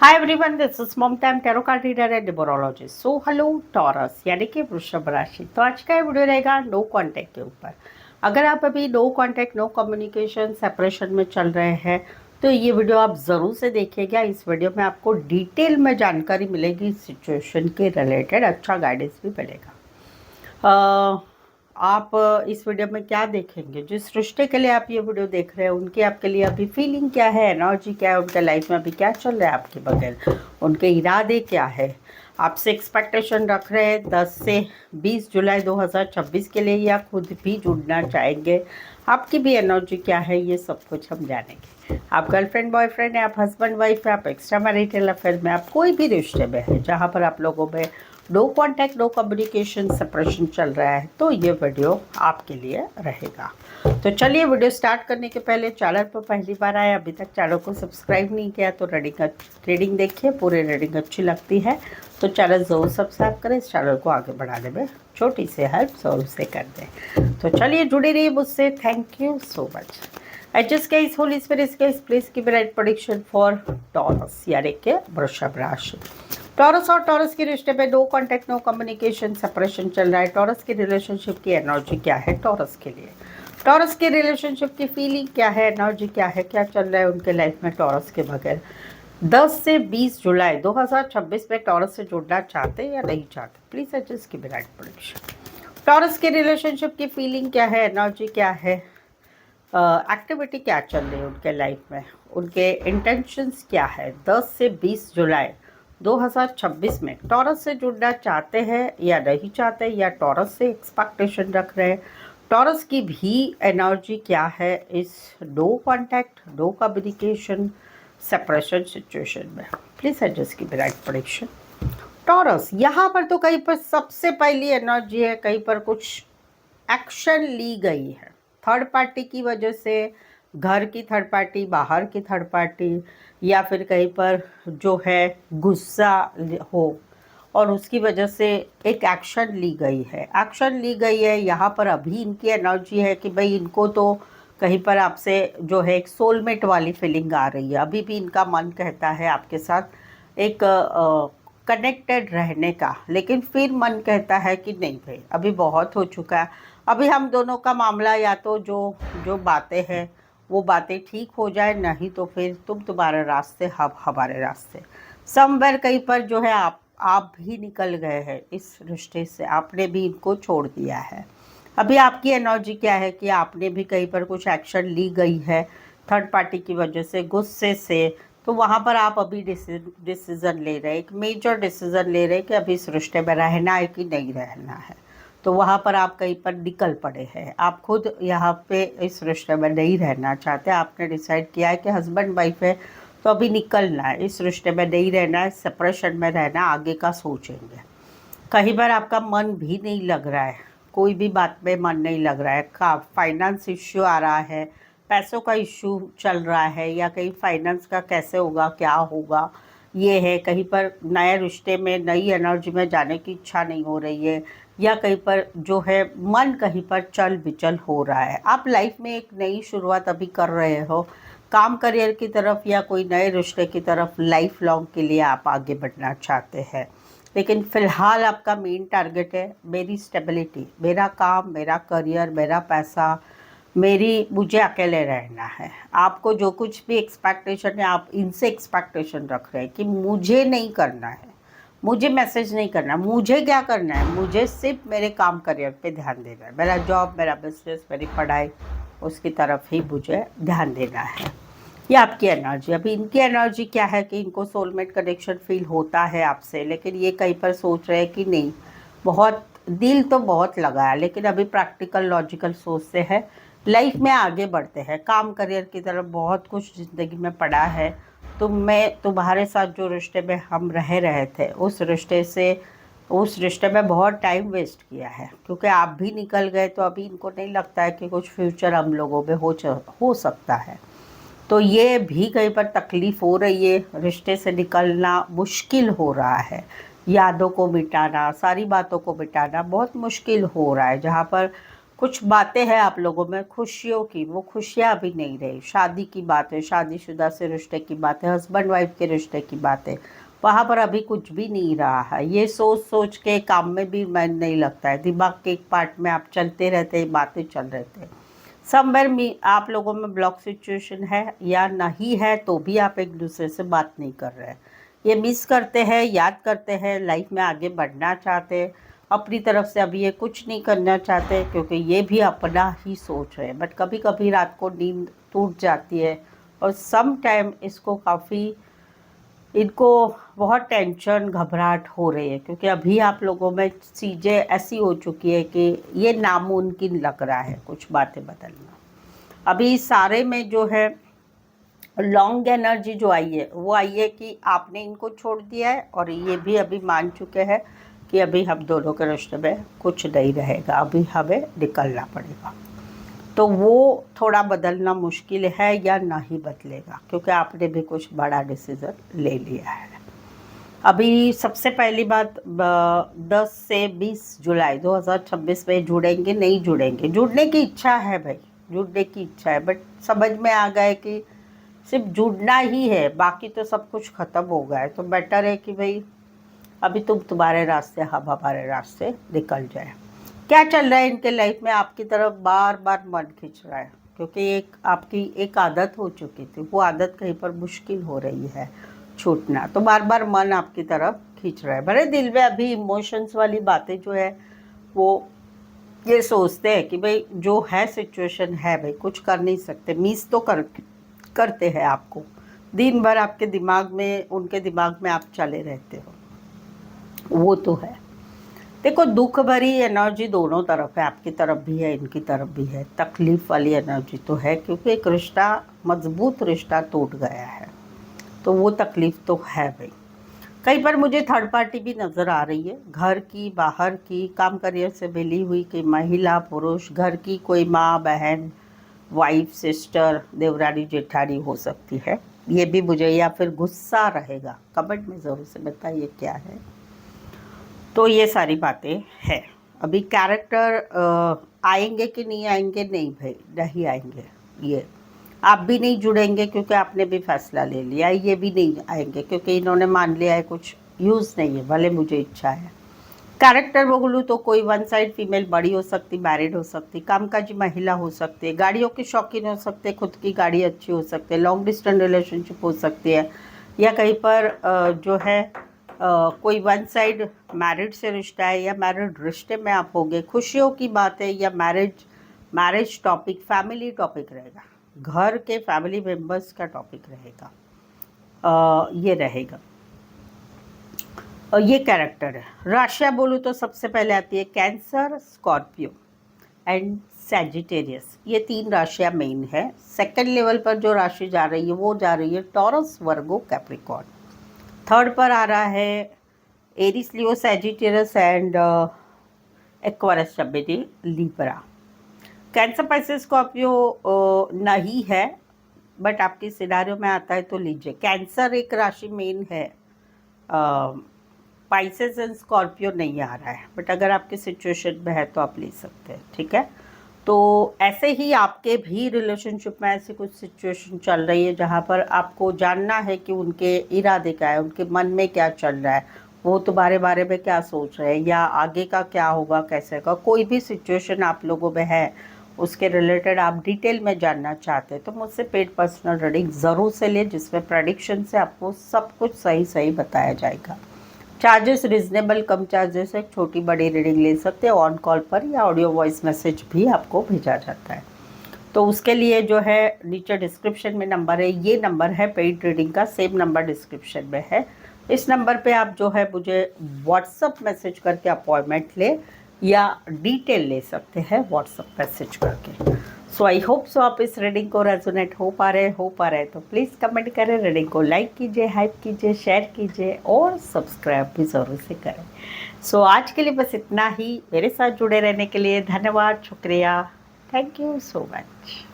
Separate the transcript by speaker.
Speaker 1: Hi everyone, this is Mamta tarot card reader and numerologist. So hello Taurus यानी कि वृषभ राशि। तो आज का ये वीडियो रहेगा नो कांटेक्ट के ऊपर। अगर आप अभी no contact no communication separation में चल रहे हैं तो ये वीडियो आप ज़रूर से देखिएगा। इस वीडियो में आपको डिटेल में जानकारी मिलेगी, सिचुएशन के रिलेटेड अच्छा गाइडेंस भी मिलेगा। आप इस वीडियो में क्या देखेंगे, जिस रिश्ते के लिए आप ये वीडियो देख रहे हैं उनकी आपके लिए अभी फीलिंग क्या है, एनर्जी क्या है, उनके लाइफ में अभी क्या चल रहा है आपके बगैर, उनके इरादे क्या है, आपसे एक्सपेक्टेशन रख रहे हैं 10 से 20 जुलाई 2026 के लिए, या खुद भी जुड़ना चाहेंगे, आपकी भी एनर्जी क्या है, ये सब कुछ हम जानेंगे। आप गर्लफ्रेंड बॉयफ्रेंड है, आप हस्बैंड वाइफ है, आप एक्स्ट्रा मैरिटल अफेयर में, आप कोई भी रिश्ते में है जहाँ पर आप लोगों में no contact no communication separation चल रहा है, तो ये वीडियो आपके लिए रहेगा। तो चलिए, वीडियो स्टार्ट करने के पहले चैनल पर पहली बार आए, अभी तक चैनल को सब्सक्राइब नहीं किया तो रीडिंग देखिए, पूरी रीडिंग अच्छी लगती है तो चैनल ज़रूर सब्सक्राइब करें। इस चैनल को आगे बढ़ाने में छोटी सी हेल्प ज़रूर से कर दें। तो चलिए, जुड़े रहिए मुझसे। Thank you so much. HS case Holi spirit case please give right prediction for taurus यानी कि वृषभ राशि। टॉरस और टॉरस के रिश्ते पे no contact no communication separation चल रहा है। टॉरस की रिलेशनशिप की एनर्जी क्या है टॉरस के लिए, टॉरस के रिलेशनशिप की फीलिंग क्या है, एनर्जी क्या है, क्या चल रहा है उनके लाइफ में टॉरस के बगैर। 10 से 20 जुलाई 2026 में टॉरस से जुड़ना चाहते हैं या नहीं चाहते, प्लीज एडजस्ट की राइट प्रेडिक्शन। टॉरस के रिलेशनशिप की फीलिंग क्या है, एनर्जी क्या है, एक्टिविटी क्या चल रही है उनके लाइफ में, उनके इंटेंशंस क्या है। 10 से 20 जुलाई 2026 में टॉरस से जुड़ना चाहते हैं या नहीं चाहते, या टॉरस से एक्सपेक्टेशन रख रहे हैं। टॉरस की भी एनर्जी क्या है इस no contact no communication separation situation में, प्लीज एडजस्ट की राइट प्रेडिक्शन। टॉरस यहाँ पर तो कहीं पर सबसे पहली एनर्जी है, कहीं पर कुछ एक्शन ली गई है थर्ड पार्टी की वजह से, घर की थर्ड पार्टी, बाहर की थर्ड पार्टी, या फिर कहीं पर जो है गुस्सा हो और उसकी वजह से एक एक्शन ली गई है। एक्शन ली गई है यहाँ पर। अभी इनकी एनर्जी है कि भाई इनको तो कहीं पर आपसे जो है एक सोलमेट वाली फीलिंग आ रही है। अभी भी इनका मन कहता है आपके साथ एक कनेक्टेड रहने का, लेकिन फिर मन कहता है कि नहीं भाई अभी बहुत हो चुका है, अभी हम दोनों का मामला या तो जो जो बातें हैं वो बातें ठीक हो जाए, नहीं तो फिर तुम तुम्हारे रास्ते हम हमारे रास्ते। समवेयर कहीं पर जो है आप भी निकल गए हैं इस रिश्ते से, आपने भी इनको छोड़ दिया है। अभी आपकी एनर्जी क्या है कि आपने भी कहीं पर कुछ एक्शन ली गई है थर्ड पार्टी की वजह से, गुस्से से, तो वहाँ पर आप अभी डिसीज़न ले रहे हैं, एक मेजर डिसीज़न ले रहे हैं कि अभी इस रिश्ते में रहना है कि नहीं रहना है। तो वहाँ पर आप कहीं पर निकल पड़े हैं, आप खुद यहाँ पे इस रिश्ते में नहीं रहना चाहते। आपने डिसाइड किया है कि हस्बैंड वाइफ है तो अभी निकलना है, इस रिश्ते में नहीं रहना है, सेपरेशन में रहना, आगे का सोचेंगे। कहीं बार आपका मन भी नहीं लग रहा है, कोई भी बात में मन नहीं लग रहा है, का फाइनेंस इश्यू आ रहा है, पैसों का इश्यू चल रहा है, या कहीं फाइनेंस का कैसे होगा क्या होगा ये है। कहीं पर नए रिश्ते में नई एनर्जी में जाने की इच्छा नहीं हो रही है, या कहीं पर जो है मन कहीं पर चल बिचल हो रहा है। आप लाइफ में एक नई शुरुआत अभी कर रहे हो, काम करियर की तरफ या कोई नए रिश्ते की तरफ लाइफ लॉन्ग के लिए आप आगे बढ़ना चाहते हैं। लेकिन फ़िलहाल आपका मेन टारगेट है मेरी स्टेबिलिटी, मेरा काम, मेरा करियर, मेरा पैसा, मुझे अकेले रहना है। आपको जो कुछ भी एक्सपेक्टेशन है आप इनसे एक्सपेक्टेशन रख रहे हैं कि मुझे नहीं करना है, मुझे मैसेज नहीं करना, मुझे क्या करना है, मुझे सिर्फ मेरे काम करियर पे ध्यान देना है, मेरा जॉब, मेरा बिजनेस, मेरी पढ़ाई, उसकी तरफ ही मुझे ध्यान देना है। ये आपकी एनर्जी। अभी इनकी एनर्जी क्या है कि इनको सोलमेट कनेक्शन फील होता है आपसे, लेकिन ये कहीं पर सोच रहे हैं कि नहीं, बहुत दिल तो बहुत लगा है लेकिन अभी प्रैक्टिकल लॉजिकल सोच से है, लाइफ में आगे बढ़ते हैं, काम करियर की तरफ बहुत कुछ ज़िंदगी में पड़ा है। तो मैं तुम्हारे साथ जो रिश्ते में हम रह रहे थे उस रिश्ते में बहुत टाइम वेस्ट किया है, क्योंकि आप भी निकल गए तो अभी इनको नहीं लगता है कि कुछ फ्यूचर हम लोगों में हो सकता है। तो ये भी कहीं पर तकलीफ़ हो रही है, रिश्ते से निकलना मुश्किल हो रहा है, यादों को मिटाना, सारी बातों को मिटाना बहुत मुश्किल हो रहा है। जहाँ पर कुछ बातें हैं आप लोगों में खुशियों की, वो खुशियाँ अभी नहीं रही। शादी की बात है, शादीशुदा से रिश्ते की बात है, हस्बैंड वाइफ के रिश्ते की बात है, वहाँ पर अभी कुछ भी नहीं रहा है। ये सोच सोच के काम में भी मन नहीं लगता है, दिमाग के एक पार्ट में आप चलते रहते हैं, बातें चल रहे थे। समवेयर में आप लोगों में ब्लॉक सिचुएशन है या नहीं है, तो भी आप एक दूसरे से बात नहीं कर रहे हैं। ये मिस करते हैं, याद करते हैं, लाइफ में आगे बढ़ना चाहते हैं, अपनी तरफ से अभी ये कुछ नहीं करना चाहते, क्योंकि ये भी अपना ही सोच रहे हैं। बट कभी कभी रात को नींद टूट जाती है और सम टाइम इनको बहुत टेंशन घबराहट हो रही है, क्योंकि अभी आप लोगों में चीज़ें ऐसी हो चुकी है कि ये नामुमकिन लग रहा है कुछ बातें बदलना। अभी सारे में जो है लॉन्ग एनर्जी जो आई है वो आई है कि आपने इनको छोड़ दिया है और ये भी अभी मान चुके हैं कि अभी हम दोनों के रिश्ते में कुछ नहीं रहेगा, अभी हमें निकलना पड़ेगा। तो वो थोड़ा बदलना मुश्किल है या नहीं बदलेगा, क्योंकि आपने भी कुछ बड़ा डिसीज़न ले लिया है। अभी सबसे पहली बात 10 से 20 जुलाई 2026 में जुड़ेंगे नहीं जुड़ेंगे, जुड़ने की इच्छा है भाई, जुड़ने की इच्छा है, बट समझ में आ गए कि सिर्फ जुड़ना ही है, बाकी तो सब कुछ ख़त्म हो गया है। तो बेटर है कि भाई अभी तुम तुम्हारे रास्ते, हम हमारे रास्ते निकल जाए। क्या चल रहा है इनके लाइफ में, आपकी तरफ बार बार मन खींच रहा है, क्योंकि आपकी एक आदत हो चुकी थी, वो आदत कहीं पर मुश्किल हो रही है छूटना, तो बार बार मन आपकी तरफ खींच रहा है। भले दिल में अभी इमोशंस वाली बातें जो है वो ये सोचते हैं कि भाई जो है सिचुएशन है भाई, कुछ कर नहीं सकते, मिस तो करते हैं आपको, दिन भर आपके दिमाग में, उनके दिमाग में आप चले रहते हो, वो तो है। देखो दुख भरी एनर्जी दोनों तरफ है, आपकी तरफ भी है, इनकी तरफ भी है, तकलीफ वाली एनर्जी तो है, क्योंकि एक रिश्ता, मजबूत रिश्ता टूट गया है, तो वो तकलीफ तो है भाई। कहीं पर मुझे थर्ड पार्टी भी नज़र आ रही है, घर की, बाहर की, काम करियर से मिली हुई कि महिला पुरुष, घर की कोई माँ बहन, वाइफ सिस्टर, देवरानी जेठानी हो सकती है, ये भी मुझे, या फिर गुस्सा रहेगा। कमेंट में ज़रूर से बताइए क्या है। तो ये सारी बातें हैं। अभी कैरेक्टर आएंगे कि नहीं आएंगे, नहीं भाई नहीं आएंगे, ये आप भी नहीं जुड़ेंगे क्योंकि आपने भी फैसला ले लिया, ये भी नहीं आएंगे क्योंकि इन्होंने मान लिया है कुछ यूज़ नहीं है, भले मुझे इच्छा है। कैरेक्टर बोलूँ तो कोई वन साइड फीमेल बड़ी हो सकती, मैरिड हो सकती, कामकाजी महिला हो सकती है, गाड़ियों की शौकीन हो सकते, खुद की गाड़ी अच्छी हो सकती है, लॉन्ग डिस्टेंस रिलेशनशिप हो सकती है, या कहीं पर जो है कोई वन साइड मैरिड से रिश्ता है या मैरिड रिश्ते में आप होंगे, खुशियों की बात है, या मैरिज टॉपिक, फैमिली टॉपिक रहेगा, घर के फैमिली मेम्बर्स का टॉपिक रहेगा, ये रहेगा। और ये कैरेक्टर है। राशियाँ बोलूँ तो सबसे पहले आती है कैंसर, स्कॉर्पियो एंड सैजिटेरियस, ये 3 राशियाँ मेन है। सेकंड लेवल पर जो राशि जा रही है वो जा रही है टॉरस, वर्गो, कैप्रिकॉर्न। थर्ड पर आ रहा है Aries, Leo, Sagittarius and Aquarius, Gemini, Libra. Cancer, Pisces, Scorpio नहीं है, बट आपकी सिनारियो में आता है तो लीजिए। कैंसर एक राशि मेन है, पाइसेस एंड स्कॉर्पियो नहीं आ रहा है, बट अगर आपकी सिचुएशन में है तो आप ले सकते हैं, ठीक है। तो ऐसे ही आपके भी रिलेशनशिप में ऐसी कुछ सिचुएशन चल रही है जहाँ पर आपको जानना है कि उनके इरादे क्या है, उनके मन में क्या चल रहा है, वो तुम्हारे बारे में क्या सोच रहे हैं, या आगे का क्या होगा, कैसे का, कोई भी सिचुएशन आप लोगों में है उसके रिलेटेड आप डिटेल में जानना चाहते हैं तो मुझसे पेड पर्सनल रीडिंग ज़रूर से ले, जिसमें प्रेडिक्शन से आपको सब कुछ सही सही बताया जाएगा। चार्जेस रिजनेबल, कम चार्जेस है, छोटी बड़ी रीडिंग ले सकते हैं ऑन कॉल पर, या ऑडियो वॉइस मैसेज भी आपको भेजा जाता है। तो उसके लिए जो है नीचे डिस्क्रिप्शन में नंबर है, ये नंबर है पेड रीडिंग का, सेम नंबर डिस्क्रिप्शन में है। इस नंबर पे आप जो है मुझे व्हाट्सअप मैसेज करके अपॉइंटमेंट ले या डिटेल ले सकते हैं व्हाट्सअप मैसेज करके। सो आई होप सो आप इस रीडिंग को रेजोनेट हो पा रहे तो प्लीज़ कमेंट करें, रीडिंग को लाइक कीजिए, हाइप कीजिए, शेयर कीजिए और सब्सक्राइब भी ज़रूर से करें। सो आज के लिए बस इतना ही। मेरे साथ जुड़े रहने के लिए धन्यवाद, शुक्रिया, थैंक यू सो मच।